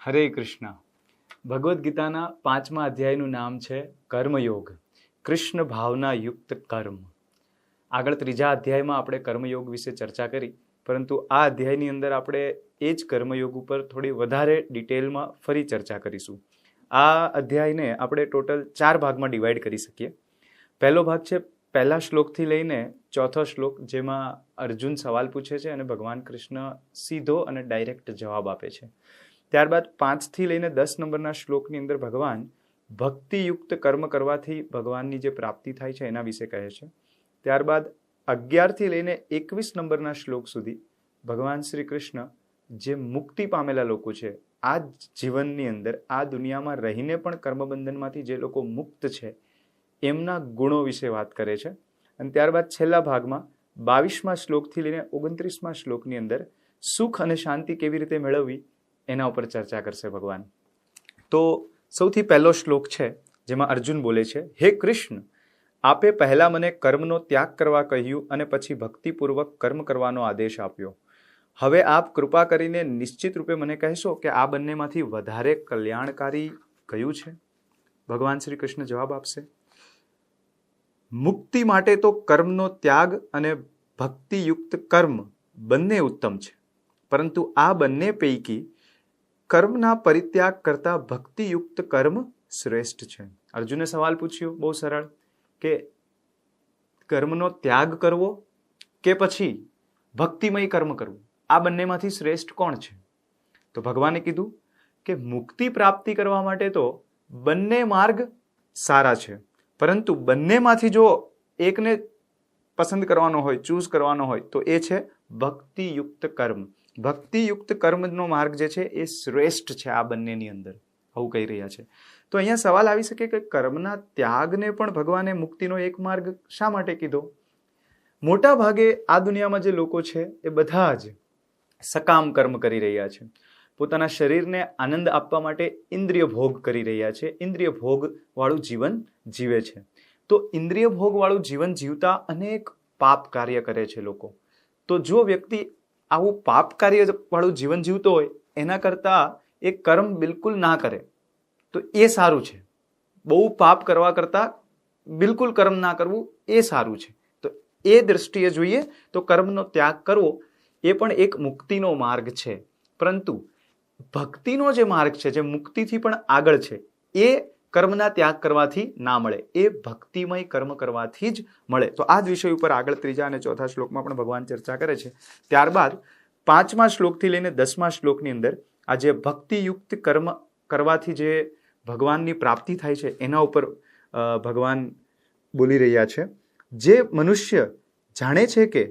હરે કૃષ્ણ. ભગવદ્ ગીતાના 5મા અધ્યાયનું નામ છે કર્મયોગ, કૃષ્ણ ભાવના યુક્ત કર્મ. આગળ 3જા અધ્યાયમાં આપણે કર્મયોગ વિશે ચર્ચા કરી, પરંતુ આ અધ્યાયની અંદર આપણે એ જ કર્મયોગ ઉપર થોડી વધારે ડિટેલમાં ફરી ચર્ચા કરીશું. આ અધ્યાયને આપણે ટોટલ 4 ભાગમાં ડિવાઈડ કરી શકીએ. પહેલો ભાગ છે પહેલા શ્લોકથી લઈને 4થો શ્લોક, જેમાં અર્જુન સવાલ પૂછે છે અને ભગવાન કૃષ્ણ સીધો અને ડાયરેક્ટ જવાબ આપે છે. ત્યારબાદ 5 થી લઈને 10 નંબરના શ્લોકની અંદર ભગવાન ભક્તિયુક્ત કર્મ કરવાથી ભગવાનની જે પ્રાપ્તિ થાય છે એના વિશે કહે છે. ત્યારબાદ 11 થી લઈને 21 નંબરના શ્લોક સુધી ભગવાન શ્રી કૃષ્ણ જે મુક્તિ પામેલા લોકો છે, આ જીવનની અંદર આ દુનિયામાં રહીને પણ કર્મબંધનમાંથી જે લોકો મુક્ત છે એમના ગુણો વિશે વાત કરે છે. અને ત્યારબાદ છેલ્લા ભાગમાં 22મા શ્લોકથી લઈને 29મા શ્લોકની અંદર સુખ અને શાંતિ કેવી રીતે મેળવવી એના ઉપર ચર્ચા કરશે ભગવાન. તો સૌથી પહેલો શ્લોક છે જેમાં અર્જુન બોલે છે, હે કૃષ્ણ, આપે પહેલા મને કર્મનો ત્યાગ કરવા કહ્યું અને પછી ભક્તિપૂર્વક કર્મ કરવાનો આદેશ આપ્યો. હવે આપ કૃપા કરીને નિશ્ચિત રૂપે મને કહેશો કે આ બંનેમાંથી વધારે કલ્યાણકારી કયું છે? ભગવાન શ્રી કૃષ્ણ જવાબ આપશે, મુક્તિ માટે તો કર્મનો ત્યાગ અને ભક્તિયુક્ત કર્મ બંને ઉત્તમ છે, પરંતુ આ બંને પૈકી કર્મના પરિત્યાગ કરતા ભક્તિયુક્ત કર્મ શ્રેષ્ઠ છે. અર્જુને સવાલ પૂછ્યો બહુ સરળ, કે કર્મનો ત્યાગ કરવો કે પછી ભક્તિમય કર્મ કરવું, આ બંનેમાંથી શ્રેષ્ઠ કોણ છે? તો ભગવાને કીધું કે મુક્તિ પ્રાપ્તિ કરવા માટે તો બંને માર્ગ સારા છે, પરંતુ બંનેમાંથી જો એકને પસંદ કરવાનો હોય, ચૂઝ કરવાનો હોય, તો એ છે ભક્તિયુક્ત કર્મ. ભક્તિયુક્ત કર્મનો માર્ગ જે છે એ શ્રેષ્ઠ છે આ બંનેની અંદર, આવું કહી રહ્યા છે. તો અહીંયા સવાલ આવી શકે કે કર્મના ત્યાગને પણ ભગવાને મુક્તિનો એક માર્ગ શા માટે કીધો? મોટા ભાગે આ દુનિયામાં જે લોકો છે એ બધા જ સકામ કર્મ કરી રહ્યા છે, પોતાના શરીરને આનંદ આપવા માટે ઇન્દ્રિય ભોગ કરી રહ્યા છે, ઇન્દ્રિય ભોગ વાળું જીવન જીવે છે. તો ઇન્દ્રિય ભોગ વાળું જીવન જીવતા અનેક પાપ કાર્ય કરે છે લોકો. તો જો વ્યક્તિ આવું પાપ કાર્ય વાળું જીવન જીવતો હોય એના કરતા એ કર્મ બિલકુલ ના કરે તો એ સારું છે. બહુ પાપ કરવા કરતા બિલકુલ કર્મ ના કરવું એ સારું છે. તો એ દ્રષ્ટિએ જોઈએ તો કર્મનો ત્યાગ કરવો એ પણ એક મુક્તિનો માર્ગ છે, પરંતુ ભક્તિનો જે માર્ગ છે, જે મુક્તિથી પણ આગળ છે, એ કર્મના ત્યાગ કરવાથી ના મળે, એ ભક્તિમય કર્મ કરવાથી જ મળે. તો આ જ વિષય ઉપર આગળ 3જા અને 4થા શ્લોકમાં પણ ભગવાન ચર્ચા કરે છે. ત્યારબાદ 5મા શ્લોકથી લઈને 10મા શ્લોકની અંદર આ જે ભક્તિયુક્ત કર્મ કરવાથી જે ભગવાનની પ્રાપ્તિ થાય છે એના ઉપર ભગવાન બોલી રહ્યા છે. જે મનુષ્ય જાણે છે કે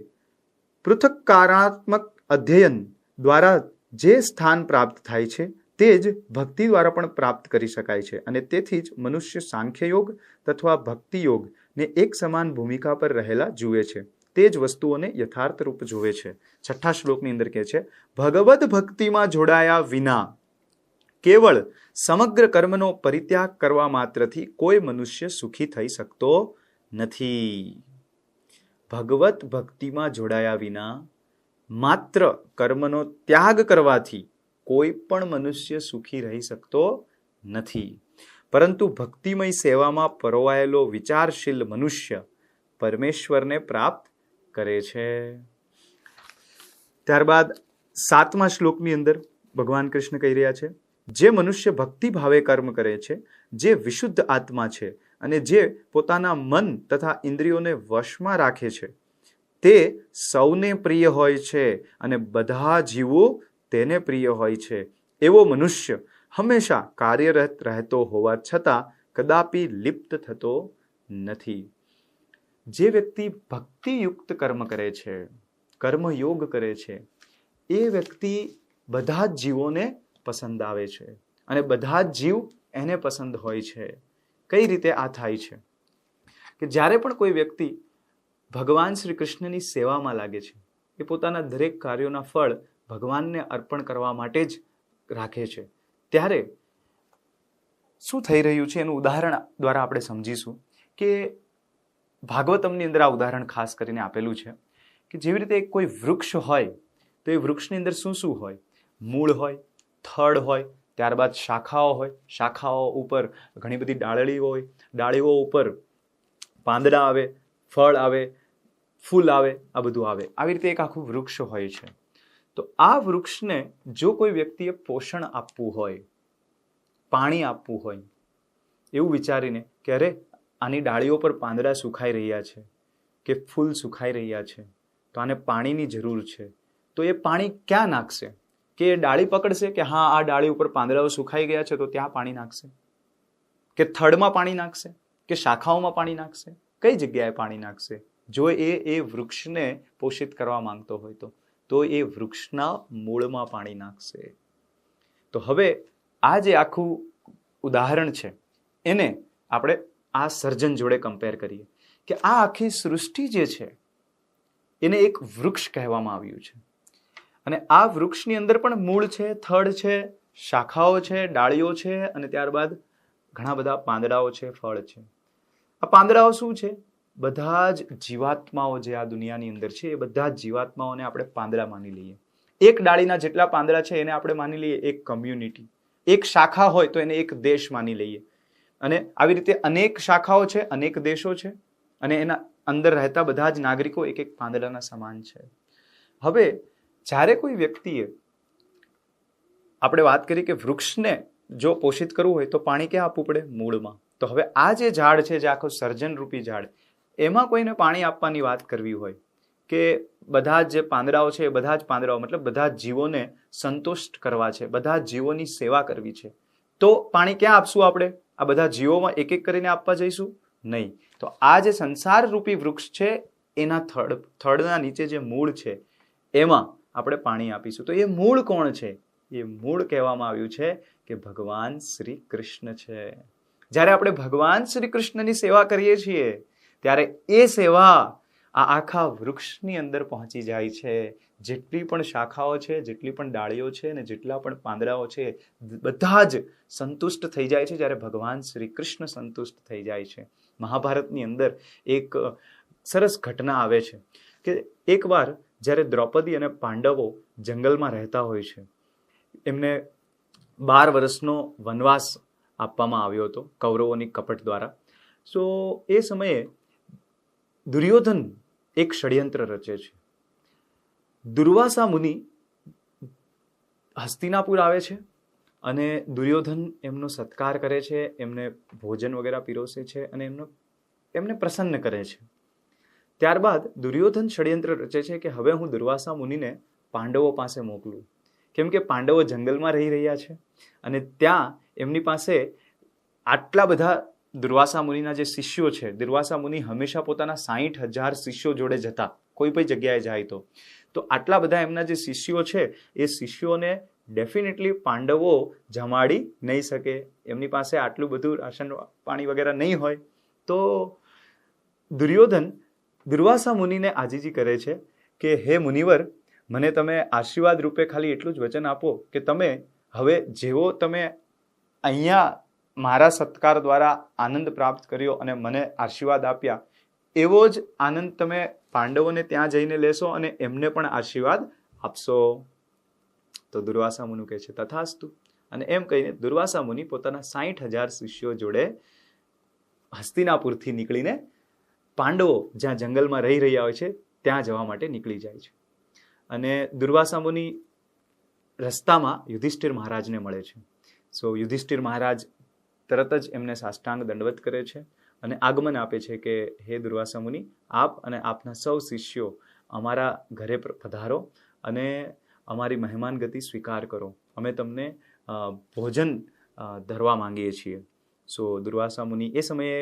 પૃથક્કારાત્મક અધ્યયન દ્વારા જે સ્થાન પ્રાપ્ત થાય છે તે જ ભક્તિ દ્વારા પણ પ્રાપ્ત કરી શકાય છે, અને તેથી જ મનુષ્ય સાંખ્યયોગ તથા ભક્તિયોગને એક સમાન ભૂમિકા પર રહેલા જુએ છે, તે જ વસ્તુઓને યથાર્થ રૂપ જોવે છે. 6ઠ્ઠા શ્લોકની અંદર કહે છે, ભગવદ ભક્તિમાં જોડાયા વિના કેવળ સમગ્ર કર્મનો પરિત્યાગ કરવા માત્રથી કોઈ મનુષ્ય સુખી થઈ શકતો નથી. ભગવત ભક્તિમાં જોડાયા વિના માત્ર કર્મનો ત્યાગ કરવાથી કોઈ પણ મનુષ્ય સુખી રહી શકતો નથી, પરંતુ ભક્તિમય સેવામાં પરોવાયેલો વિચારશીલ મનુષ્ય પરમેશ્વરને પ્રાપ્ત કરે છે. ત્યારબાદ 7મા શ્લોકની અંદર ભગવાન કૃષ્ણ કહી રહ્યા છે, જે મનુષ્ય ભક્તિ ભાવે કર્મ કરે છે, જે વિશુદ્ધ આત્મા છે અને જે પોતાના મન તથા ઇન્દ્રિયોને વશમાં રાખે છે, તે સૌને પ્રિય હોય છે અને બધા જીવો તેને પ્રિય હોય છે. એવો મનુષ્ય હંમેશા કાર્યરત રહેતો હોવા છતાં કદાપી લિપ્ત થતો નથી. જે વ્યક્તિ ભક્તિયુક્ત કર્મ કરે છે, કર્મયોગ કરે છે, એ વ્યક્તિ બધા જ જીવોને પસંદ આવે છે અને બધા જ જીવ એને પસંદ હોય છે. કઈ રીતે આ થાય છે? કે જ્યારે પણ કોઈ વ્યક્તિ ભગવાન શ્રી કૃષ્ણની સેવામાં લાગે છે, એ પોતાના દરેક કાર્યોના ફળ ભગવાનને અર્પણ કરવા માટે જ રાખે છે, ત્યારે શું થઈ રહ્યું છે એનું ઉદાહરણ દ્વારા આપણે સમજીશું. કે ભાગવતમની અંદર આ ઉદાહરણ ખાસ કરીને આપેલું છે કે જેવી રીતે કોઈ વૃક્ષ હોય તો એ વૃક્ષની અંદર શું શું હોય? મૂળ હોય, થડ હોય, ત્યારબાદ શાખાઓ હોય, શાખાઓ ઉપર ઘણી બધી ડાળીઓ હોય, ડાળીઓ ઉપર પાંદડા આવે, ફળ આવે, ફૂલ આવે, આ બધું આવે. આવી રીતે એક આખું વૃક્ષ હોય છે. તો આ વૃક્ષને જો કોઈ વ્યક્તિએ પોષણ આપવું હોય, પાણી આપવું હોય, એવું વિચારીને કે અરે આની ડાળીઓ પર પાંદડા સુકાઈ રહ્યા છે કે ફૂલ સુકાઈ રહ્યા છે, તો આને પાણીની જરૂર છે, તો એ પાણી ક્યાં નાખશે? કે એ ડાળી પકડશે કે હા આ ડાળી ઉપર પાંદડાઓ સુકાઈ ગયા છે તો ત્યાં પાણી નાખશે, કે થડમાં પાણી નાખશે, કે શાખાઓમાં પાણી નાખશે? કઈ જગ્યાએ પાણી નાખશે? જો એ વૃક્ષને પોષિત કરવા માંગતો હોય તો એ વૃક્ષના મૂળમાં પાણી નાખશે. તો હવે આ જે આખું ઉદાહરણ છે એને આપણે આ સર્જન જોડે કમ્પેર કરીએ કે આ આખી સૃષ્ટિ જે છે એને એક વૃક્ષ કહેવામાં આવ્યું છે. અને આ વૃક્ષની અંદર પણ મૂળ છે, થડ છે, શાખાઓ છે, ડાળીઓ છે અને ત્યારબાદ ઘણા બધા પાંદડાઓ છે, ફળ છે. આ પાંદડાઓ શું છે? બધા જ જીવાત્માઓ જે આ દુનિયાની અંદર છે એ બધા જ જીવાત્માઓને આપણે પાંદડા માની લઈએ. એક ડાળીના જેટલા પાંદડા છે એને આપણે માની લઈએ એક કમ્યુનિટી. એક શાખા હોય તો એને એક દેશ માની લઈએ. અને આવી રીતે અનેક શાખાઓ છે, અનેક દેશો છે અને એના અંદર રહેતા બધા જ નાગરિકો એક એક પાંદડાના સમાન છે. હવે જ્યારે કોઈ વ્યક્તિએ આપણે વાત કરી કે વૃક્ષને જો પોષિત કરવું હોય તો પાણી ક્યાં આપવું પડે? મૂળમાં. તો હવે આ જે ઝાડ છે, જે આખો સર્જનરૂપી ઝાડ, એમાં કોઈને પાણી આપવાની વાત કરવી હોય કે બધા જે પાંદડાઓ છે એ બધા જ પાંદડાઓ મતલબ બધા જ જીવોને સંતુષ્ટ કરવા છે, બધા જ જીવોની સેવા કરવી છે, તો પાણી ક્યાં આપશું આપણે? આ બધા જીવોમાં એક એક કરીને આપવા જઈશું? નહીં. તો આ જે સંસાર રૂપી વૃક્ષ છે એના થડના નીચે જે મૂળ છે એમાં આપણે પાણી આપીશું. તો એ મૂળ કોણ છે? એ મૂળ કહેવામાં આવ્યું છે કે ભગવાન શ્રી કૃષ્ણ છે. જ્યારે આપણે ભગવાન શ્રી કૃષ્ણની સેવા કરીએ છીએ ત્યારે એ સેવા આ આખા વૃક્ષની અંદર પહોંચી જાય છે. જેટલી પણ શાખાઓ છે, જેટલી પણ ડાળીઓ છે અને જેટલા પણ પાંદડાઓ છે બધા જ સંતુષ્ટ થઈ જાય છે જ્યારે ભગવાન શ્રી કૃષ્ણ સંતુષ્ટ થઈ જાય છે. મહાભારતની અંદર એક સરસ ઘટના આવે છે કે એકવાર જ્યારે દ્રૌપદી અને પાંડવો જંગલમાં રહેતા હોય છે, એમને 12 વર્ષનો વનવાસ આપવામાં આવ્યો હતો કૌરવોની કપટ દ્વારા. સો એ સમયે દુર્યોધન એક ષડયંત્ર રચે છે. દુર્વાસા મુનિ હસ્તિનાપુર આવે છે અને દુર્યોધન એમનો સત્કાર કરે છે, એમને ભોજન વગેરે પીરસે છે અને એમને પ્રસન્ન કરે છે. ત્યારબાદ દુર્યોધન ષડયંત્ર રચે છે કે હવે હું દુર્વાસા મુનિને પાંડવો પાસે મોકલું, કેમ કે પાંડવો જંગલમાં રહી રહ્યા છે અને ત્યાં એમની પાસે આટલા બધા દુર્વાસા મુનિના જે શિષ્યો છે, દુર્વાસા મુનિ હંમેશા પોતાના 60,000 શિષ્યો જોડે જતા કોઈ પણ જગ્યાએ જાય તો આટલા બધા એમના જે શિષ્યો છે એ શિષ્યોને ડેફિનેટલી પાંડવો જમાડી નહીં શકે. એમની પાસે આટલું બધું રાશન પાણી વગેરે નહીં હોય. તો દુર્યોધન દુર્વાસા મુનિને આજીજી કરે છે કે હે મુનિવર, મને તમે આશીર્વાદ રૂપે ખાલી એટલું જ વચન આપો કે તમે હવે જેવો તમે અહીંયા મારા સત્કાર દ્વારા આનંદ પ્રાપ્ત કર્યો અને મને આશીર્વાદ આપ્યા, એવો જ આનંદ તમે પાંડવોને ત્યાં જઈને લેશો અને એમને પણ આશીર્વાદ આપશો. તો દુર્વાસા મુનિ કહે છે તથાસ્તુ. અને એમ કહીને દુર્વાસા મુનિ પોતાના 60,000 શિષ્યો જોડે હસ્તિનાપુરથી નીકળીને પાંડવો જ્યાં જંગલમાં રહી રહ્યા હોય છે ત્યાં જવા માટે નીકળી જાય છે. અને દુર્વાસા મુનિ રસ્તામાં યુધિષ્ઠિર મહારાજને મળે છે. સો યુધિષ્ઠિર મહારાજ તરત જ એમને સાષ્ટાંગ દંડવત કરે છે અને આગમન આપે છે કે હે દુર્વાસા મુનિ, આપ અને આપના સૌ શિષ્યો અમારા ઘરે પધારો અને અમારી મહેમાન ગતિ સ્વીકાર કરો. અમે તમને ભોજન ધરવા માંગીએ છીએ. સો દુર્વાસા મુનિ એ સમયે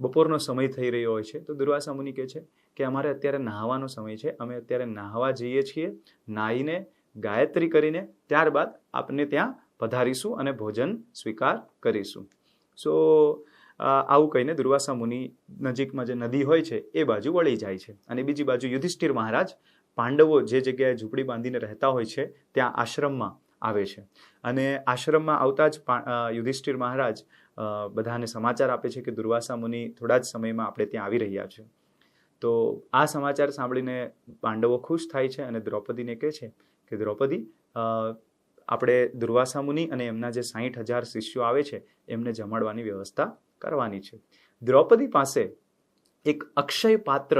બપોરનો સમય થઈ રહ્યો હોય છે. તો દુર્વાસા મુનિ કહે છે કે અમારે અત્યારે નહાવાનો સમય છે, અમે અત્યારે નહાવા જઈએ છીએ, નાહીને ગાયત્રી કરીને ત્યારબાદ આપને ત્યાં પધારીશું અને ભોજન સ્વીકાર કરીશું. સો આવું કહીને દુર્વાસા મુનિ નજીકમાં જે નદી હોય છે એ બાજુ વળી જાય છે. અને બીજી બાજુ યુધિષ્ઠિર મહારાજ પાંડવો જે જગ્યાએ ઝૂંપડી બાંધીને રહેતા હોય છે ત્યાં આશ્રમમાં આવે છે. અને આશ્રમમાં આવતા જ યુધિષ્ઠિર મહારાજ બધાને સમાચાર આપે છે કે દુર્વાસા મુનિ થોડા જ સમયમાં આપણે ત્યાં આવી રહ્યા છે. તો આ સમાચાર સાંભળીને પાંડવો ખુશ થાય છે અને દ્રૌપદીને કહે છે કે દ્રૌપદી, આપણે દુર્વાસા મુનિ અને એમના જે 60,000 શિષ્યો આવે છે એમને જમાડવાની વ્યવસ્થા કરવાની છે. દ્રૌપદી પાસે એક અક્ષય પાત્ર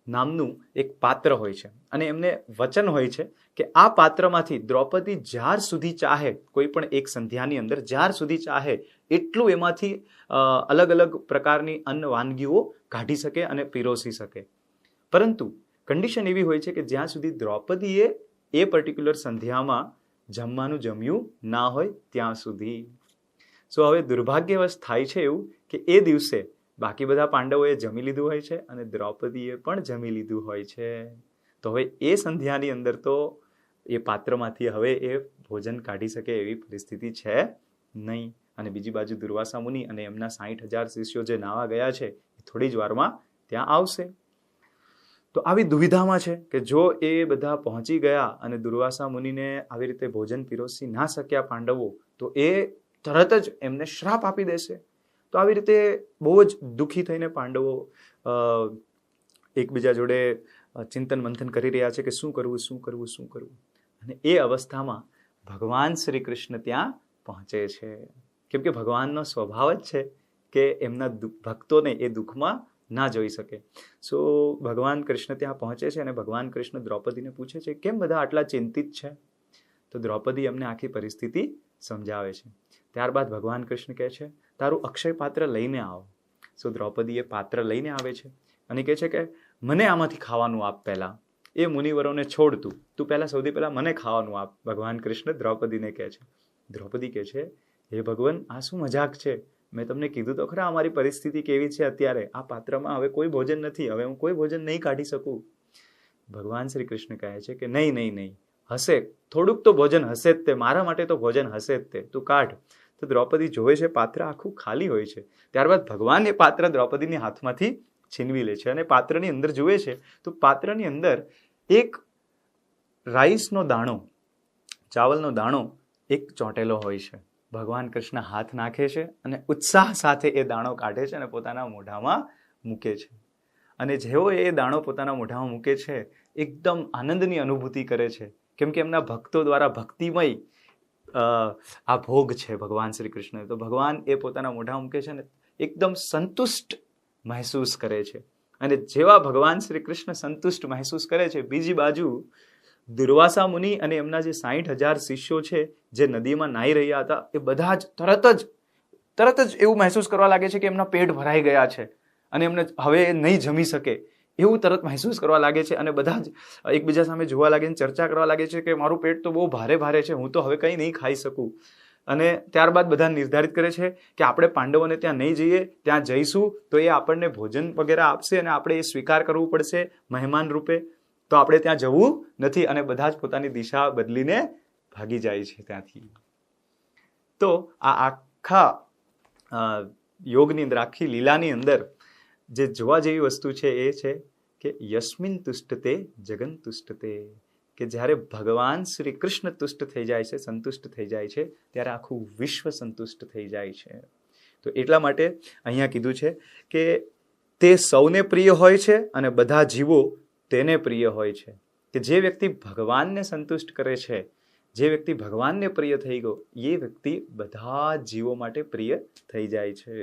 નામનું એક પાત્ર હોય છે અને એમને વચન હોય છે કે આ પાત્રમાંથી દ્રૌપદી જ્યાર સુધી ચાહે, કોઈ પણ એક સંધ્યાની અંદર જ્યાર સુધી ચાહે એટલું એમાંથી અલગ અલગ પ્રકારની અન્ન વાનગીઓ કાઢી શકે અને પીરોસી શકે. પરંતુ કન્ડિશન એવી હોય છે કે જ્યાં સુધી દ્રૌપદીએ એ પર્ટિક્યુલર સંધ્યામાં જમવાનું જમ્યું ના હોય ત્યાં સુધી. સો હવે દુર્ભાગ્યવશ થાય છે એવું કે એ દિવસે બાકી બધા પાંડવોએ જમી લીધું હોય છે અને દ્રૌપદીએ પણ જમી લીધું હોય છે. તો હવે એ સંધ્યાની અંદર તો એ પાત્રમાંથી હવે એ ભોજન કાઢી શકે એવી પરિસ્થિતિ છે નહીં. અને બીજી બાજુ દુર્વાસા મુનિ અને એમના 60,000 શિષ્યો જે નાવા ગયા છે એ થોડી જ વારમાં ત્યાં આવશે. તો આવી દુવિધામાં છે કે જો એ બધા પહોંચી ગયા અને દુર્વાસા મુનિને આવી રીતે ભોજન પીરસી ના શક્યા પાંડવો, તો એ તરત જ એમને શ્રાપ આપી દેશે. તો આવી રીતે બહુ જ દુઃખી થઈને પાંડવો એકબીજા જોડે ચિંતન મંથન કરી રહ્યા છે કે શું કરવું શું કરવું શું કરવું. અને એ અવસ્થામાં ભગવાન શ્રી કૃષ્ણ ત્યાં પહોંચે છે. કેમ કે ભગવાનનો સ્વભાવ જ છે કે એમના ભક્તોને એ દુઃખમાં ના જોઈ શકે. સો ભગવાન કૃષ્ણ ત્યાં પહોંચે છે અને ભગવાન કૃષ્ણ દ્રૌપદીને પૂછે છે કેમ બધા આટલા ચિંતિત છે. તો દ્રૌપદી એમને આખી પરિસ્થિતિ સમજાવે છે. ત્યારબાદ ભગવાન કૃષ્ણ કહે છે તારું અક્ષય પાત્ર લઈને આવો. સો દ્રૌપદી એ પાત્ર લઈને આવે છે અને કહે છે કે મને આમાંથી ખાવાનું આપ. પહેલા એ મુનિવરોને છોડ, તું પહેલા સૌથી પહેલા મને ખાવાનું આપ. ભગવાન કૃષ્ણ દ્રૌપદીને કહે છે. દ્રૌપદી કહે છે હે ભગવાન, આ શું મજાક છે? મેં તમને કીધું તો ખરા અમારી પરિસ્થિતિ કેવી છે અત્યારે. આ પાત્રમાં હવે કોઈ ભોજન નથી, હવે હું કોઈ ભોજન નહીં કાઢી શકું. ભગવાન શ્રી કૃષ્ણ કહે છે કે નહીં નહીં નહીં, હશે, થોડુંક તો ભોજન હશે જ તે, મારા માટે તો ભોજન હશે જ તે, તું કાઢ. તો દ્રૌપદી જોવે છે પાત્ર આખું ખાલી હોય છે. ત્યારબાદ ભગવાન એ પાત્ર દ્રૌપદીની હાથમાંથી છીનવી લે છે અને પાત્રની અંદર જુએ છે તો પાત્રની અંદર એક રાઈસનો દાણો, ચાવલનો દાણો એક ચોંટેલો હોય છે. ભગવાન કૃષ્ણ હાથ નાખે છે અને ઉત્સાહ સાથે એ દાણો કાઢે છે અને પોતાના મોઢામાં મૂકે છે. અને જેવો એ દાણો પોતાના મોઢામાં મૂકે છે એકદમ આનંદની અનુભૂતિ કરે છે. કેમ કે એમના ભક્તો દ્વારા ભક્તિમય આ ભોગ છે ભગવાન શ્રી કૃષ્ણ. તો ભગવાન એ પોતાના મોઢામાં મૂકે છે અને એકદમ સંતુષ્ટ મહેસૂસ કરે છે. અને જેવા ભગવાન શ્રી કૃષ્ણ સંતુષ્ટ મહેસૂસ કરે છે, બીજી બાજુ દુર્વાસા મુનિ અને એમના જે 60,000 શિષ્યો છે જે નદીમાં નાહી રહ્યા હતા એ બધા જ તરત જ એવું મહેસૂસ કરવા લાગે છે કે એમના પેટ ભરાઈ ગયા છે અને એમને હવે નહીં જમી શકે એવું તરત મહેસૂસ કરવા લાગે છે. અને બધા જ એકબીજા સામે જોવા લાગે, ચર્ચા કરવા લાગે છે કે મારું પેટ તો બહુ ભારે છે, હું તો હવે કંઈ નહીં ખાઈ શકું. અને ત્યારબાદ બધા નિર્ધારિત કરે છે કે આપણે પાંડવોને ત્યાં નહીં જઈએ, ત્યાં જઈશું તો એ આપણને ભોજન વગેરે આપશે અને આપણે એ સ્વીકાર કરવું પડશે મહેમાન રૂપે, તો આપણે ત્યાં જવું નથી. અને બધા જ પોતાની દિશા બદલીને ભાગી જાય છે ત્યાંથી. તો આ આખા યોગની અંદર, આખી લીલાની અંદર જે જોવા જેવી વસ્તુ છે એ છે કે યસ્મિન તુષ્ટતે જગન તુષ્ટતે, કે જ્યારે ભગવાન શ્રી કૃષ્ણ તુષ્ટ થઈ જાય છે, સંતુષ્ટ થઈ જાય છે, ત્યારે આખું વિશ્વ સંતુષ્ટ થઈ જાય છે. તો એટલા માટે અહીંયા કીધું છે કે તે સૌને પ્રિય હોય છે અને બધા જીવો તેને પ્રિય હોય છે. કે જે વ્યક્તિ ભગવાનને સંતુષ્ટ કરે છે, જે વ્યક્તિ ભગવાનને પ્રિય થઈ ગયો, એ વ્યક્તિ બધા જીવો માટે પ્રિય થઈ જાય છે.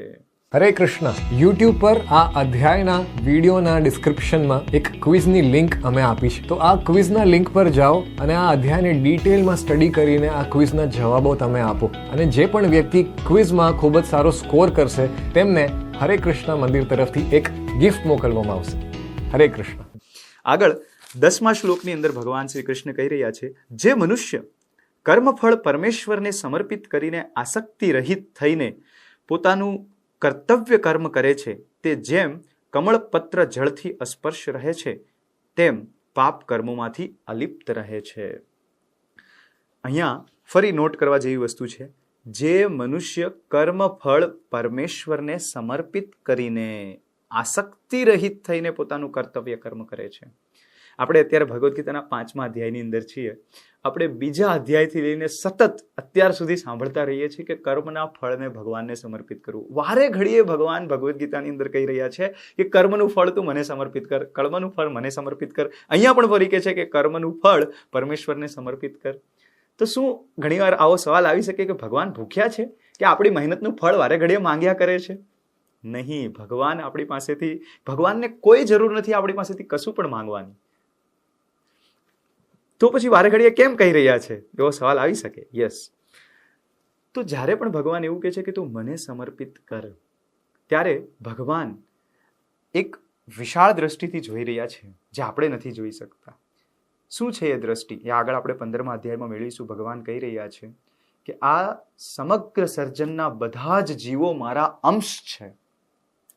હરે કૃષ્ણ. યુટ્યુબ પર આ અધ્યાયના વિડીયોના ડિસ્ક્રિપ્શનમાં એક ક્વિઝની લિંક અમે આપી છે. તો આ ક્વિઝના લિંક પર જાઓ અને આ અધ્યાયને ડિટેલમાં સ્ટડી કરીને આ ક્વિઝના જવાબો તમે આપો. અને જે પણ વ્યક્તિ ક્વિઝમાં ખૂબ જ સારો સ્કોર કરશે તેમને હરે કૃષ્ણ મંદિર તરફથી એક ગિફ્ટ મોકલવામાં આવશે. હરે કૃષ્ણ. આગળ 10મા શ્લોકની અંદર ભગવાન શ્રી કૃષ્ણ કહી રહ્યા છે, જે મનુષ્ય કર્મફળ પરમેશ્વરને સમર્પિત કરીને આસક્તિ રહિત થઈને પોતાનું કર્તવ્ય કર્મ કરે છે, તે જેમ કમળપત્ર જળથી અસ્પર્શ રહે છે તેમ પાપ કર્મોમાંથી અલિપ્ત રહે છે. અહીંયા ફરી નોટ કરવા જેવી વસ્તુ છે, જે મનુષ્ય કર્મફળ પરમેશ્વરને સમર્પિત કરીને આસક્તિ રહિત થઈને પોતાનું કર્તવ્ય કર્મ કરે છે. આપણે અત્યારે ભગવદ્ ગીતાના 5મા અધ્યાયની અંદર છીએ. આપણે બીજા અધ્યાયથી લઈને સતત અત્યાર સુધી સાંભળતા રહીએ છીએ કે કર્મના ફળને ભગવાનને સમર્પિત કરવું. વારે ઘડીએ ભગવાન ભગવદ્ ગીતાની અંદર કહી રહ્યા છે કે કર્મનું ફળ તું મને સમર્પિત કર, કર્મનું ફળ મને સમર્પિત કર. અહીંયા પણ ફરી કહે છે કે કર્મનું ફળ પરમેશ્વરને સમર્પિત કર. તો શું ઘણીવાર આવો સવાલ આવી શકે કે ભગવાન ભૂખ્યા છે કે આપણી મહેનતનું ફળ વારે ઘડીએ માંગ્યા કરે છે? નહીં, ભગવાન આપણી પાસેથી, ભગવાનને કોઈ જરૂર નથી આપણી પાસેથી કશું પણ માંગવાની. તો પછી વારે ઘડીએ કેમ કહી રહ્યા છે? એવો સવાલ આવી શકે. યસ, તો જ્યારે પણ ભગવાન એવું કહે છે કે તું મને સમર્પિત કર, ત્યારે ભગવાન એક વિશાળ દ્રષ્ટિથી જોઈ રહ્યા છે જે આપણે નથી જોઈ શકતા. શું છે એ દ્રષ્ટિ? એ આગળ આપણે 15મા અધ્યાયમાં મેળવીશું. ભગવાન કહી રહ્યા છે કે આ સમગ્ર સર્જનના બધા જ જીવો મારા અંશ છે.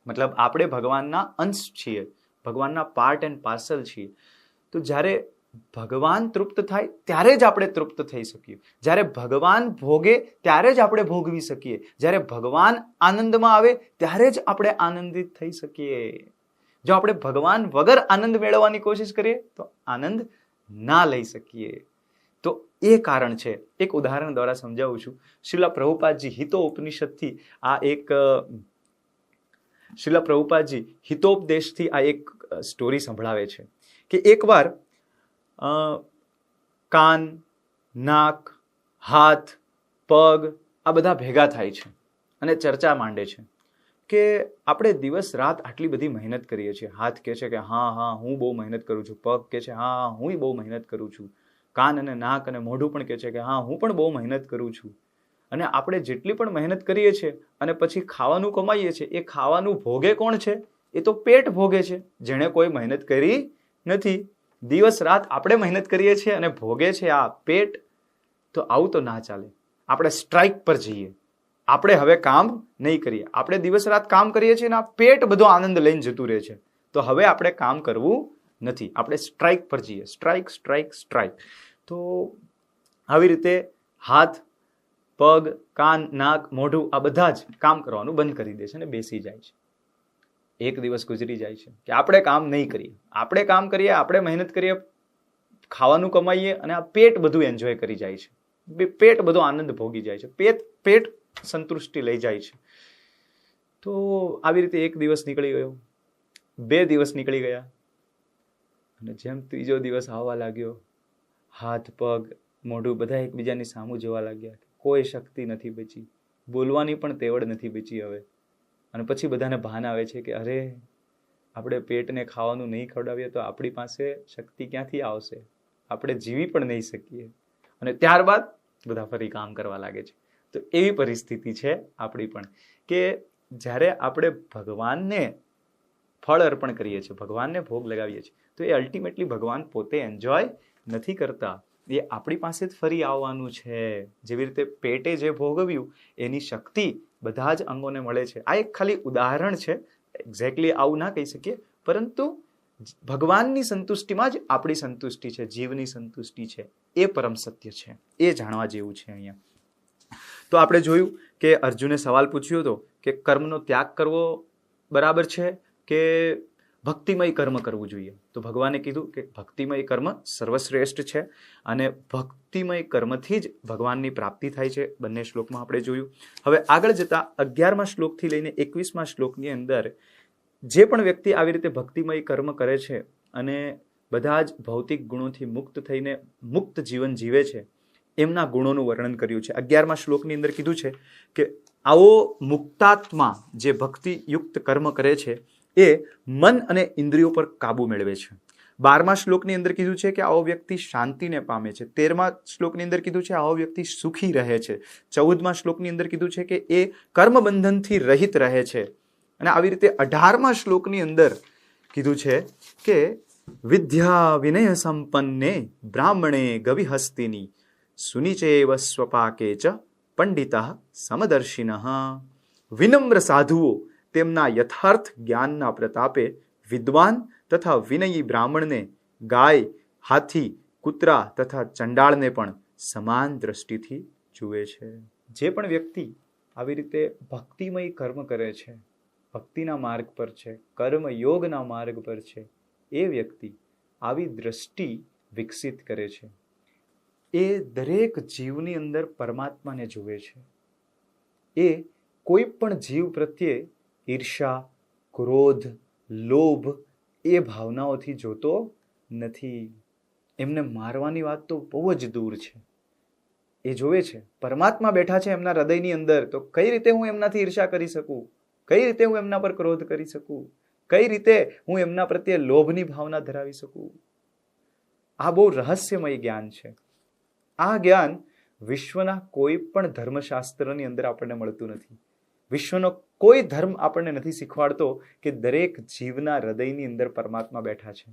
મતલબ આપણે ભગવાનના અંશ છીએ, ભગવાનના પાર્ટ એન્ડ પાર્સલ છીએ. તો જ્યારે ભગવાન તૃપ્ત થાય ત્યારે જ આપણે તૃપ્ત થઈ શકીએ. જ્યારે ભગવાન ભોગે ત્યારે જ આપણે ભોગવી શકીએ. જ્યારે ભગવાન આનંદમાં આવે ત્યારે જ આપણે આનંદિત થઈ શકીએ. જો આપણે ભગવાન વગર આનંદ મેળવવાની કોશિશ કરીએ તો આનંદ ના લઈ શકીએ. તો એ કારણ છે. એક ઉદાહરણ દ્વારા સમજાવું છું. શ્રીલા પ્રભુપાદજી હિતોપનિષદથી આ એક શ્રીલા પ્રભુપાદજી હિતોપદેશથી આ એક સ્ટોરી સંભળાવે છે કે એકવાર કાન, નાક, હાથ, પગ આ બધા ભેગા થાય છે અને ચર્ચા માંડે છે કે આપણે દિવસ રાત આટલી બધી મહેનત કરીએ છીએ. હાથ કહે છે કે હા હું બહુ મહેનત કરું છું. પગ કહે છે હા હું બહુ મહેનત કરું છું. કાન અને નાક અને મોઢું પણ કહે છે કે હા હું પણ બહુ મહેનત કરું છું. અને આપણે જેટલી પણ મહેનત કરીએ છીએ અને પછી ખાવાનું કમાઈએ છીએ, એ ખાવાનું ભોગે કોણ છે? એ તો પેટ ભોગે છે, જેણે કોઈ મહેનત કરી નથી. દિવસ રાત આપણે મહેનત કરીએ છીએ અને ભોગે છે આ પેટ. તો આવું તો ના ચાલે. આપણે સ્ટ્રાઇક પર જઈએ. આપણે હવે કામ નહીં કરીએ. આપણે દિવસ રાત કામ કરીએ છીએ અને આ પેટ બધો આનંદ લઈને જતું રહે છે. તો હવે આપણે કામ કરવું નથી. આપણે સ્ટ્રાઇક પર જઈએ. Strike, strike, strike. તો આવી રીતે હાથ, પગ, કાન, નાક, મોઢું આ બધા જ કામ કરવાનું બંધ કરી દે છે અને બેસી જાય છે. એક દિવસ ગુજરી જાય છે કે આપણે કામ નહીં કરીએ. આપણે કામ કરીએ, આપણે મહેનત કરીએ, ખાવાનું કમાઈએ અને આ પેટ બધું એન્જોય કરી જાય છે. પેટ બધો આનંદ ભોગી જાય છે. પેટ સંતુષ્ટિ લઈ જાય છે. તો આવી રીતે એક દિવસ નીકળી ગયો, 2 દિવસ નીકળી ગયા અને જેમ ત્રીજો દિવસ આવવા લાગ્યો, હાથ, પગ, મોઢું બધા એકબીજાની સામું જોવા લાગ્યા. કોઈ શક્તિ નથી બચી, બોલવાની પણ તેવડ નથી બચી હવે. અને પછી બધાને ભાન આવે છે કે અરે આપણે પેટને ખાવાનું નહીં ખવડાવીએ તો આપણી પાસે શક્તિ ક્યાંથી આવશે? આપણે જીવી પણ નહીં શકીએ. અને ત્યારબાદ બધા ફરી કામ કરવા લાગે છે. તો એવી પરિસ્થિતિ છે આપણી પણ કે જ્યારે આપણે ભગવાનને ફળ અર્પણ કરીએ છીએ, ભગવાનને ભોગ લગાવીએ છીએ, તો એ અલ્ટિમેટલી ભગવાન પોતે એન્જોય નથી કરતા. એ આપણી પાસે જ ફરી આવવાનું છે. જેવી રીતે પેટે જે ભોગવ્યું એની શક્તિ બધા જ અંગોને મળે છે. આ એક ખાલી ઉદાહરણ છે. એક્ઝેક્ટલી આવું ના કહી શકીએ, પરંતુ ભગવાનની સંતુષ્ટિમાં જ આપણી સંતુષ્ટિ છે, જીવની સંતુષ્ટિ છે. એ પરમ સત્ય છે. એ જાણવા જેવું છે અહીંયા. તો આપણે જોયું કે અર્જુને સવાલ પૂછ્યો હતો કે કર્મનો ત્યાગ કરવો બરાબર છે કે ભક્તિમય કર્મ કરવું જોઈએ? તો ભગવાને કીધું કે ભક્તિમય કર્મ સર્વશ્રેષ્ઠ છે અને ભક્તિમય કર્મથી જ ભગવાનની પ્રાપ્તિ થાય છે. બંને શ્લોકમાં આપણે જોયું. હવે આગળ જતા 11મા શ્લોકથી લઈને 21મા શ્લોકની અંદર જે પણ વ્યક્તિ આવી રીતે ભક્તિમય કર્મ કરે છે અને બધા જ ભૌતિક ગુણોથી મુક્ત થઈને મુક્ત જીવન જીવે છે, એમના ગુણોનું વર્ણન કર્યું છે. 11મા શ્લોકની અંદર કીધું છે કે આવો મુક્તાત્મા જે ભક્તિયુક્ત કર્મ કરે છે એ મન અને ઇન્દ્રિયો પર કાબુ મેળવે છે. 12મા શ્લોકની અંદર કીધું છે કે આવો વ્યક્તિ શાંતિને પામે છે. 13મા શ્લોકની અંદર કીધું છે આવો વ્યક્તિ સુખી રહે છે. 14મા શ્લોકની અંદર કીધું છે કે એ કર્મ બંધનથી રહિત રહે છે. અને આવી રીતે 18મા શ્લોકની અંદર કીધું છે કે વિદ્યા વિનય સંપન્ને બ્રાહ્મણે ગવિહસ્તિની સુનિચેવ સ્વપાકે ચ પંડિતઃ સમદર્શિનઃ. વિનમ્ર સાધુઓ તેમના યથાર્થ જ્ઞાનના પ્રતાપે વિદ્વાન તથા વિનયી બ્રાહ્મણને ગાય, હાથી, કૂતરા તથા ચંડાળને પણ સમાન દ્રષ્ટિથી જુએ છે. જે પણ વ્યક્તિ આવી રીતે ભક્તિમય કર્મ કરે છે, ભક્તિના માર્ગ પર છે, કર્મ યોગના માર્ગ પર છે, એ વ્યક્તિ આવી દ્રષ્ટિ વિકસિત કરે છે. એ દરેક જીવની અંદર પરમાત્માને જુએ છે. એ કોઈ પણ જીવ પ્રત્યે ઈર્ષા, ક્રોધ, લોભ એ ભાવનાઓથી જોતો નથી. એમને મારવાની વાત તો બહુ જ દૂર છે. એ જોવે છે પરમાત્મા બેઠા છે એમના હૃદયની અંદર, તો કઈ રીતે હું એમનાથી ઈર્ષા કરી શકું, કઈ રીતે હું એમના પર ક્રોધ કરી શકું, કઈ રીતે હું એમના પ્રત્યે લોભની ભાવના ધરાવી શકું. આ બહુ રહસ્યમય જ્ઞાન છે. આ જ્ઞાન વિશ્વના કોઈ પણ ધર્મશાસ્ત્રની અંદર આપણને મળતું નથી. વિશ્વનો કોઈ ધર્મ આપણને નથી શીખવાડતો કે દરેક જીવના હૃદયની અંદર પરમાત્મા બેઠા છે.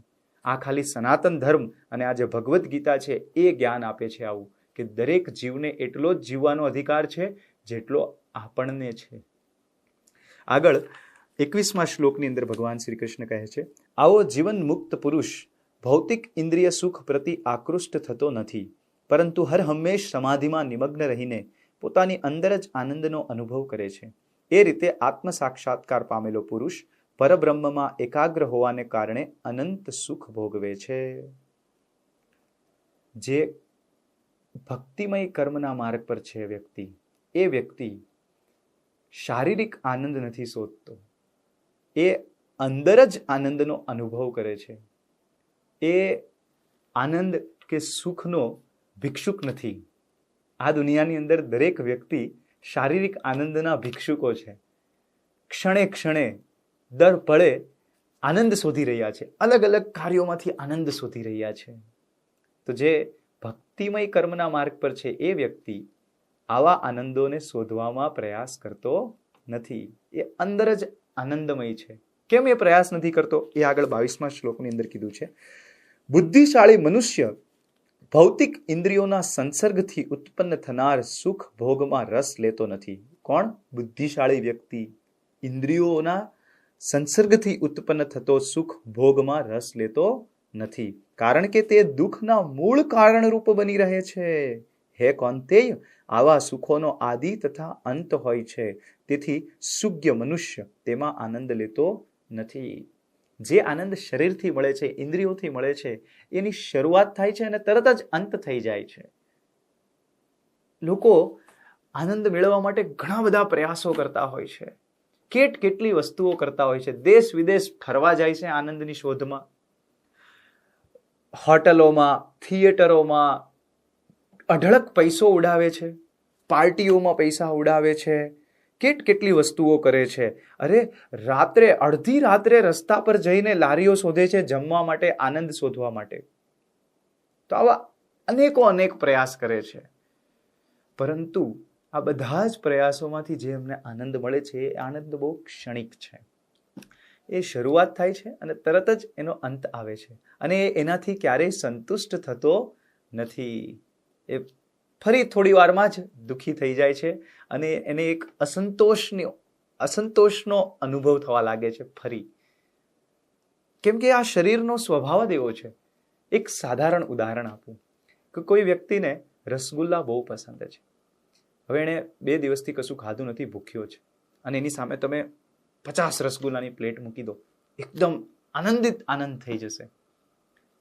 આ ખાલી સનાતન ધર્મ અને આ જે ભગવદ્ ગીતા છે એ જ્ઞાન આપે છે આવું, કે દરેક જીવને એટલો જ જીવવાનો અધિકાર છે જેટલો આપણને છે. આગળ 21મા શ્લોકની અંદર ભગવાન શ્રી કૃષ્ણ કહે છે, આવો જીવન મુક્ત પુરુષ ભૌતિક ઇન્દ્રિય સુખ પ્રતિ આકૃષ્ટ થતો નથી, પરંતુ હર હંમેશ સમાધિમાં નિમગ્ન રહીને પોતાની અંદર જ આનંદનો અનુભવ કરે છે. એ રીતે આત્મ સાક્ષાત્કાર પામેલો પુરુષ પરબ્રહ્મમાં એકાગ્ર હોવાને કારણે અનંત સુખ ભોગવે છે. જે ભક્તિમય કર્મના માર્ગ પર છે વ્યક્તિ, એ વ્યક્તિ શારીરિક આનંદ નથી શોધતો, એ અંદર જ આનંદનો અનુભવ કરે છે. એ આનંદ કે સુખનો ભિક્ષુક નથી. આ દુનિયાની અંદર દરેક વ્યક્તિ શારીરિક આનંદના ભિક્ષુકો છે. ક્ષણે ક્ષણે દર પળે આનંદ શોધી રહ્યા છે, અલગ અલગ કાર્યોમાંથી આનંદ શોધી રહ્યા છે. તો જે ભક્તિમય કર્મના માર્ગ પર છે એ વ્યક્તિ આવા આનંદોને શોધવામાં પ્રયાસ કરતો નથી. એ અંદર જ આનંદમય છે. કેમ એ પ્રયાસ નથી કરતો એ આગળ 22મા શ્લોકની અંદર કીધું છે. બુદ્ધિશાળી મનુષ્ય ભૌતિક ઇન્દ્રિયોના સંસર્ગથી ઉત્પન્ન થનાર સુખ ભોગમાં રસ લેતો નથી. કોણ? બુદ્ધિશાળી વ્યક્તિ ઇન્દ્રિયોના સંસર્ગથી ઉત્પન્ન થતો સુખ ભોગમાં રસ લેતો નથી, કારણ કે તે દુઃખના મૂળ કારણરૂપ બની રહે છે. હે કૌંતેય, આવા સુખોનો આદિ તથા અંત હોય છે, તેથી સુજ્ઞ મનુષ્ય તેમાં આનંદ લેતો નથી. જે આનંદ શરીરથી મળે છે, ઇન્દ્રિયોથી મળે છે, એની શરૂઆત થાય છે અને તરત જ અંત થઈ જાય છે. લોકો આનંદ મેળવવા માટે ઘણા બધા પ્રયાસો કરતા હોય છે, કેટલી વસ્તુઓ કરતા હોય છે, દેશ વિદેશ ફરવા જાય છે આનંદની શોધમાં, હોટલોમાં, થિયેટરોમાં અઢળક પૈસો ઉડાવે છે, પાર્ટીઓમાં પૈસા ઉડાવે છે, કેટલી વસ્તુઓ કરે છે. અરે રાત્રે, અડધી રાત્રે રસ્તા પર જઈને લારીઓ શોધે છે જમવા માટે, આનંદ શોધવા માટે. તો આવા અનેક પ્રયાસ કરે છે. પરંતુ આ બધા જ પ્રયાસોમાંથી જે અમને આનંદ મળે છે એ આનંદ બહુ ક્ષણિક છે. એ શરૂઆત થાય છે અને તરત જ એનો અંત આવે છે, અને એનાથી ક્યારેય સંતુષ્ટ થતો નથી. એ ફરી થોડી વારમાં જ દુઃખી થઈ જાય છે અને એને એક અસંતોષનો અનુભવ થવા લાગે છે ફરી. કેમ કે આ શરીરનો સ્વભાવ જ એવો છે. એક સાધારણ ઉદાહરણ આપું કે કોઈ વ્યક્તિને રસગુલ્લા બહુ પસંદ છે. હવે એણે 2 દિવસથી કશું ખાધું નથી, ભૂખ્યો છે, અને એની સામે તમે 50 રસગુલ્લાની પ્લેટ મૂકી દો, એકદમ આનંદ થઈ જશે,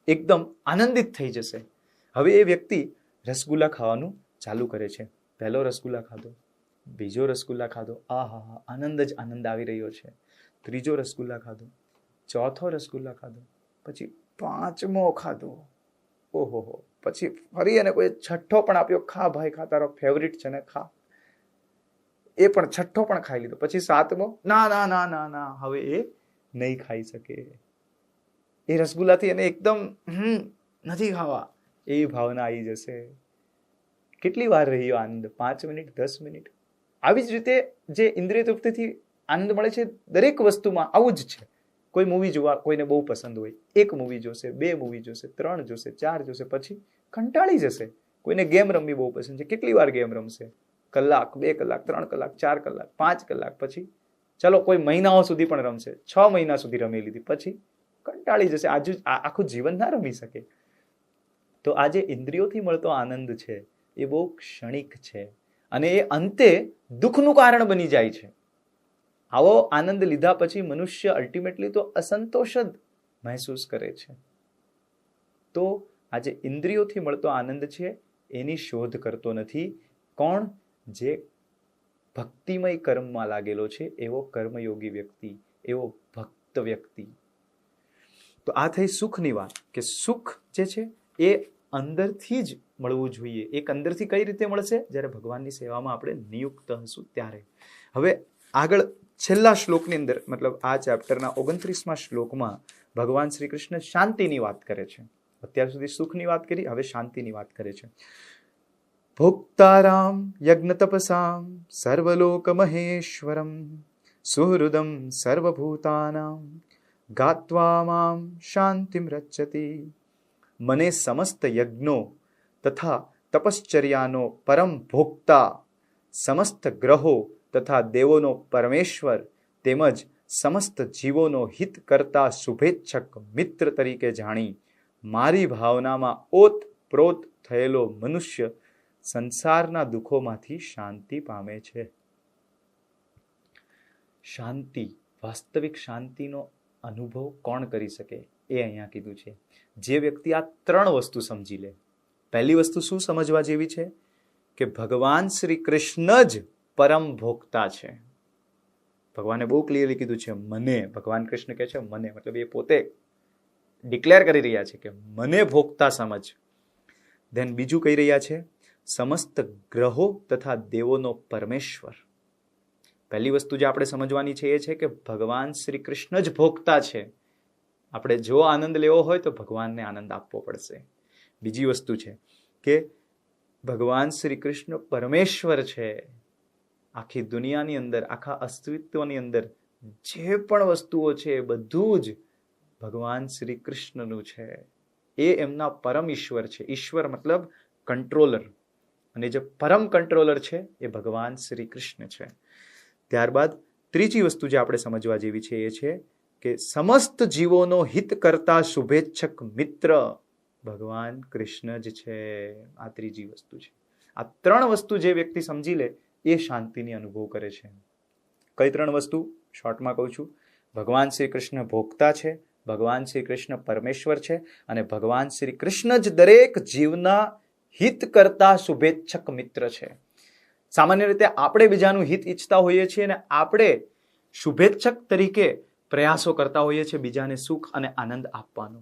એકદમ આનંદિત થઈ જશે. હવે એ વ્યક્તિ રસગુલ્લા ખાવાનું ચાલુ કરે છે. પહેલો રસગુલ્લા ખાધો, બીજો રસગુલ્લા ખાધો, આહા આનંદ જ આનંદ આવી રહ્યો છે. ત્રીજો રસગુલ્લા ખાધો, ચોથો રસગુલ્લા ખાધો, પછી 5મો ખાધો, ઓહો, પછી ફરી એને કોઈ 6ઠ્ઠો પણ આપ્યો, ખા ભાઈ ખા, તારો ફેવરિટ છે ને, ખા. એ પણ 6ઠ્ઠો પણ ખાઈ લીધો. પછી 7મો, ના, હવે એ નહીં ખાઈ શકે. એ રસગુલ્લાથી એને એકદમ નથી ખાવા એવી ભાવના આવી જશે. કેટલી વાર રહ્યો આનંદ? 5 મિનિટ, 10 મિનિટ. આવી જ રીતે જે ઇન્દ્રિય તૃપ્તિથી આનંદ મળે છે દરેક વસ્તુમાં આવું જ છે. કોઈ મૂવી જોવા કોઈને બહુ પસંદ હોય, 1 મૂવી જોશે, 2 મૂવી જોશે, 3 જોશે, 4 જોશે, પછી કંટાળી જશે. કોઈને ગેમ રમવી બહુ પસંદ છે, કેટલી વાર ગેમ રમશે? કલાક, 2 કલાક, 3 કલાક, 4 કલાક, 5 કલાક, પછી ચલો કોઈ મહિનાઓ સુધી પણ રમશે, 6 મહિના સુધી રમી લીધી, પછી કંટાળી જશે. આખું જીવન ના રમી શકે. તો આ જે ઇન્દ્રિયોથી મળતો આનંદ છે એ બહુ ક્ષણિક છે, અને એ અંતે દુઃખનું કારણ બની જાય છે. આવો આનંદ લીધા પછી મનુષ્ય અલ્ટિમેટલી તો અસંતોષ જ મહેસૂસ કરે છે. તો આ જે ઇન્દ્રિયોથી મળતો આનંદ છે એની શોધ કરતો નથી. કોણ? જે ભક્તિમય કર્મમાં લાગેલો છે, એવો કર્મયોગી વ્યક્તિ, એવો ભક્ત વ્યક્તિ. તો આ થઈ સુખની વાત, કે સુખ જે છે એ અંદરથી જ મળવું જોઈએ. એક અંદરથી કઈ રીતે મળશે? જ્યારે ભગવાનની સેવામાં આપણે નિયુક્ત હશું ત્યારે. હવે આગળ છેલ્લા શ્લોકની અંદર, મતલબ આ ચેપ્ટરના 29મા શ્લોકમાં ભગવાન શ્રી કૃષ્ણ શાંતિની વાત કરે છે. અત્યાર સુધી સુખની વાત કરી, હવે શાંતિની વાત કરે છે. ભોક્તારામ યજ્ઞ તપસામ સર્વલોક મહેશ્વરમ સુહૃદમ સર્વભૂતાનામ ગાત્વા મામ શાંતિમ રચતી. મને સમસ્ત યજ્ઞો તથા તપશ્ચર્યાનો પરમ ભોક્તા, સમસ્ત ગ્રહો તથા દેવોનો પરમેશ્વર તેમજ સમસ્ત જીવોનો હિત કરતા શુભેચ્છક મિત્ર તરીકે જાણી મારી ભાવનામાં ઓતપ્રોત થયેલો મનુષ્ય સંસારના દુઃખોમાંથી શાંતિ પામે છે. શાંતિ, વાસ્તવિક શાંતિનો અનુભવ કોણ કરી શકે એ અહીંયા કીધું છે. જે વ્યક્તિ આ ત્રણ વસ્તુ સમજી લે. પહેલી વસ્તુ શું સમજવા જેવી છે? કે ભગવાન શ્રી કૃષ્ણ જ પરમ ભોક્તા છે. ભગવાને બહુ ક્લિયરલી કીધું છે મને. ભગવાન કૃષ્ણ કહે છે મને, મતલબ એ પોતે ડિક્લેર કરી રહ્યા છે કે મને ભોક્તા સમજ. ધેન બીજું કહી રહ્યા છે સમસ્ત ગ્રહો તથા દેવોનો પરમેશ્વર. પહેલી વસ્તુ જે આપણે સમજવાની છે એ છે કે ભગવાન શ્રી કૃષ્ણ જ ભોગતા છે. આપણે જો આનંદ લેવો હોય તો ભગવાનને આનંદ આપવો પડશે. બીજી વસ્તુ છે કે ભગવાન શ્રી કૃષ્ણ પરમેશ્વર છે. આખી દુનિયાની અંદર, આખા અસ્તિત્વની અંદર જે પણ વસ્તુઓ છે બધું જ ભગવાન શ્રી કૃષ્ણનું છે. એ એમના પરમ ઈશ્વર છે. ઈશ્વર મતલબ કંટ્રોલર, અને જે પરમ કંટ્રોલર છે એ ભગવાન શ્રી કૃષ્ણ છે. ત્યારબાદ ત્રીજી વસ્તુ જે આપણે સમજવા જેવી છે એ છે કે સમસ્ત જીવોનો હિત કરતા શુભેચ્છક મિત્ર ભગવાન કૃષ્ણ જ છે. આ ત્રીજી વસ્તુ છે. આ ત્રણ વસ્તુ જે વ્યક્તિ સમજી લે એ શાંતિની અનુભવ કરે છે. કઈ ત્રણ વસ્તુ? શોર્ટમાં કહું છું. ભગવાન શ્રી કૃષ્ણ ભોગતા છે, ભગવાન શ્રી કૃષ્ણ પરમેશ્વર છે, અને ભગવાન શ્રી કૃષ્ણ જ દરેક જીવના હિત કરતા શુભેચ્છક મિત્ર છે. સામાન્ય રીતે આપણે બીજાનું હિત ઈચ્છતા હોઈએ છીએ અને આપણે શુભેચ્છક તરીકે પ્રયાસો કરતા હોઈએ છીએ બીજાને સુખ અને આનંદ આપવાનો.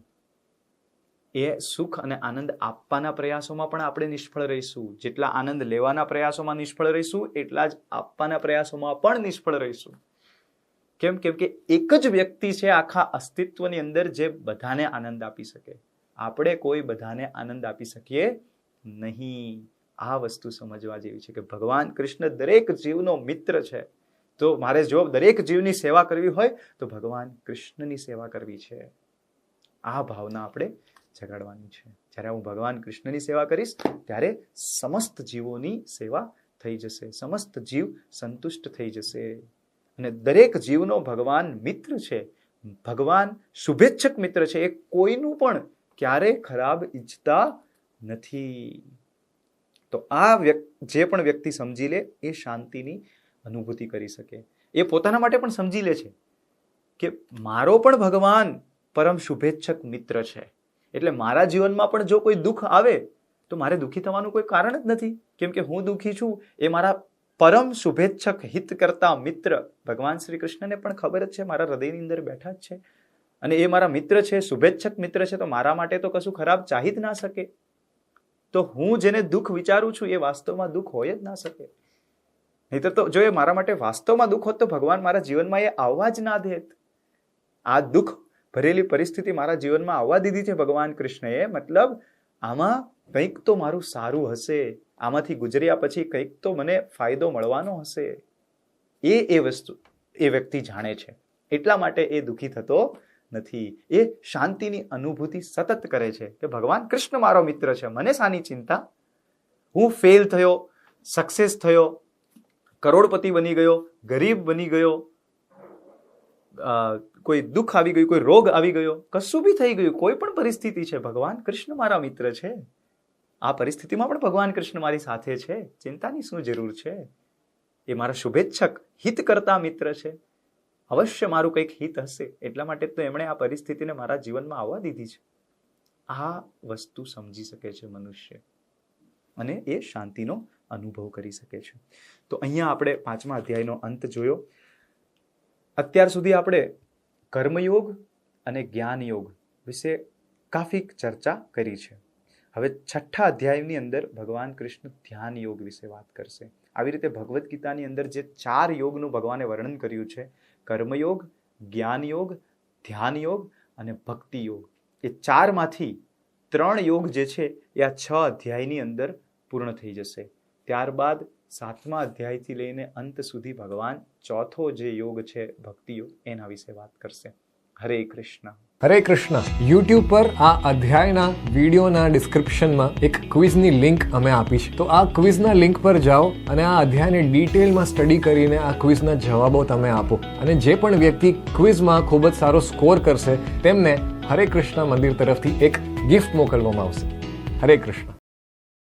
એ સુખ અને આનંદ આપવાના પ્રયાસોમાં પણ આપણે નિષ્ફળ રહીશું. જેટલા આનંદ લેવાના પ્રયાસોમાં નિષ્ફળ રહીશું એટલા જ આપવાના પ્રયાસોમાં પણ નિષ્ફળ રહીશું. કેમ? કેમ કે એક જ વ્યક્તિ છે આખા અસ્તિત્વની અંદર જે બધાને આનંદ આપી શકે. આપણે કોઈ બધાને આનંદ આપી શકીએ નહીં. આ વસ્તુ સમજવા જેવી છે કે ભગવાન કૃષ્ણ દરેક જીવનો મિત્ર છે. તો મારે જો દરેક જીવની સેવા કરવી હોય તો ભગવાન કૃષ્ણની સેવા કરવી છે. આ ભાવના આપણે જગાડવાની છે. જ્યારે હું ભગવાન કૃષ્ણની સેવા કરીશ ત્યારે સમસ્ત જીવોની સેવા થઈ જશે. સમસ્ત જીવ સંતુષ્ટ થઈ જશે. અને દરેક જીવનો ભગવાન મિત્ર છે. ભગવાન શુભેચ્છક મિત્ર છે. એ કોઈનું પણ ક્યારેય ખરાબ ઈચ્છતા નથી. તો આ જે પણ વ્યક્તિ સમજી લે એ શાંતિની અનુભૂતિ કરી શકે. એ પોતાના માટે પણ સમજી લે છે કે મારો પણ ભગવાન પરમ શુભેચ્છક મિત્ર છે. એટલે મારા જીવનમાં પણ જો કોઈ દુઃખ આવે તો મારે દુઃખી થવાનું કોઈ કારણ જ નથી. કેમ કે હું દુઃખી છું એ મારા પરમ શુભેચ્છક હિત કરતા મિત્ર ભગવાન શ્રી કૃષ્ણને પણ ખબર જ છે, મારા હૃદયની અંદર બેઠા જ છે. અને એ મારા મિત્ર છે, શુભેચ્છક મિત્ર છે, તો મારા માટે તો કશું ખરાબ ચાહી જ ના શકે. તો હું જેને દુઃખ વિચારું છું એ વાસ્તવમાં દુઃખ હોય જ ના શકે. નહીતર તો જો એ મારા માટે વાસ્તવમાં દુઃખ હોત તો ભગવાન મારા જીવનમાં એ આવવા જ ના દેત. આ દુઃખ ભરેલી પરિસ્થિતિ મારા જીવનમાં આવવા દીધી છે ભગવાન કૃષ્ણએ. મતલબ આમાં કંઈક તો મારું સારું હશે. આમાંથી ગુજર્યા પછી કંઈક તો મને ફાયદો મળવાનો હશે. એ વસ્તુ એ વ્યક્તિ જાણે છે. એટલા માટે એ દુઃખી થતો નથી. એ શાંતિની અનુભૂતિ સતત કરે છે કે ભગવાન કૃષ્ણ મારો મિત્ર છે. મને શાની ચિંતા? હું ફેલ થયો, સક્સેસ થયો, કરોડપતિ બની ગયો, ગરીબ બની ગયો, કોઈ દુઃખ આવી ગયું, કોઈ રોગ આવી ગયો, કશું બી થઈ ગયું, કોઈ પણ પરિસ્થિતિ છે, ભગવાન કૃષ્ણ મારા મિત્ર છે. આ પરિસ્થિતિમાં પણ ભગવાન કૃષ્ણ મારી સાથે છે. ચિંતાની શું જરૂર છે? એ મારા શુભેચ્છક હિત કરતા મિત્ર છે. અવશ્ય મારું કંઈક હિત હશે. એટલા માટે તો એમણે આ પરિસ્થિતિને મારા જીવનમાં આવવા દીધી છે. આ વસ્તુ સમજી શકે છે મનુષ્ય, અને એ શાંતિનો અનુભવ કરી શકે છે. તો અહીંયા આપણે 5મા અધ્યાયનો અંત જોયો. અત્યાર સુધી આપણે કર્મયોગ અને જ્ઞાન યોગ વિશે કાફી ચર્ચા કરી છે. હવે 6ઠ્ઠા અધ્યાયની અંદર ભગવાન કૃષ્ણ ધ્યાન યોગ વિશે વાત કરશે. આવી રીતે ભગવદ્ ગીતાની અંદર જે 4 યોગનું ભગવાને વર્ણન કર્યું છે, કર્મયોગ, જ્ઞાન યોગ, ધ્યાન યોગ અને ભક્તિ યોગ, એ 4માંથી 3 યોગ જે છે એ આ 6 અધ્યાયની અંદર પૂર્ણ થઈ જશે. ત્યારબાદ 7મા અધ્યાયથી લઈને અંત સુધી ભગવાન ચોથો જે યોગ છે ભક્તિ યોગ, એના વિશે વાત કરશે. હરે કૃષ્ણ. હરે કૃષ્ણ. યુટ્યુબ પર આ અધ્યાયના વિડીયોના ડિસ્ક્રિપ્શનમાં એક ક્વિઝની લિંક અમે આપી છે. તો આ ક્વિઝના લિંક પર જાઓ અને આ અધ્યાયને ડિટેલમાં સ્ટડી કરીને આ ક્વિઝના જવાબો તમે આપો. અને જે પણ વ્યક્તિ ક્વિઝમાં ખૂબ જ સારો સ્કોર કરશે તેમને હરે કૃષ્ણ મંદિર તરફથી એક ગિફ્ટ મોકલવામાં આવશે. હરે કૃષ્ણ.